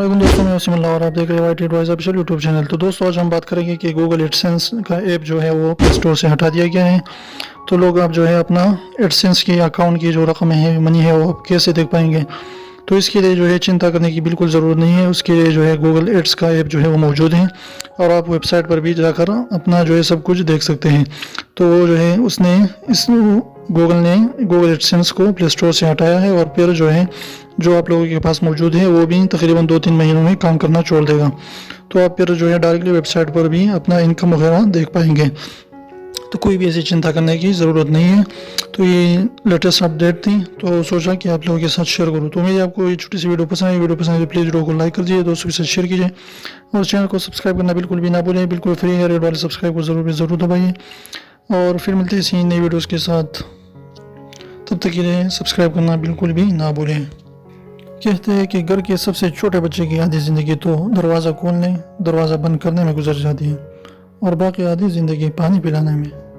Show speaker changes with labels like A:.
A: वालेकुम दोस्तों, मैं वसीमुल्लाह और आप देख रहे हैं white advice official YouTube channel. तो दोस्तों आज हम बात करेंगे कि गूगल एडसेंस का ऐप जो है वो प्ले स्टोर से हटा दिया गया है। तो लोग अब जो है अपना एडसेंस के अकाउंट की जो रकम है, मनी है, वो कैसे देख पाएंगे। तो इसके लिए जो है चिंता करने की बिल्कुल ज़रूरत नहीं है। उसके लिए जो है गूगल एड्स का ऐप जो है वो मौजूद है और आप वेबसाइट पर भी जाकर अपना जो है सब कुछ देख सकते हैं। तो वो जो है उसने इस गूगल ने गूगल एडसेंस को प्ले स्टोर से हटाया है और फिर जो है जो आप लोगों के पास मौजूद है वो भी तकरीबन 2-3 महीनों में काम करना छोड़ देगा। तो आप फिर जो है डायरेक्टली वेबसाइट पर भी अपना इनकम वगैरह देख पाएंगे। तो कोई भी ऐसी चिंता करने की ज़रूरत नहीं है। तो ये लेटेस्ट अपडेट थी, तो सोचा कि आप लोगों के साथ शेयर करूँ। तो मेरी आपको ये छोटी सी वीडियो पसंद आई, वीडियो पसंद है तो प्लीज़ वीडियो को लाइक कर दीजिए, दोस्तों के साथ शेयर कीजिए और चैनल को सब्सक्राइब करना बिल्कुल भी ना भूलें। बिल्कुल फ्री है, रेड वाले सब्सक्राइब को ज़रूर दबाइए और फिर मिलते हैं इसी नई वीडियोज़ के साथ। तब तक के लिए सब्सक्राइब करना बिल्कुल भी ना भूलें। कहते हैं कि घर के सबसे छोटे बच्चे की आधी ज़िंदगी तो दरवाज़ा खोलने, दरवाज़ा बंद करने में गुजर जाती है और बाकी आधी ज़िंदगी पानी पिलाने में।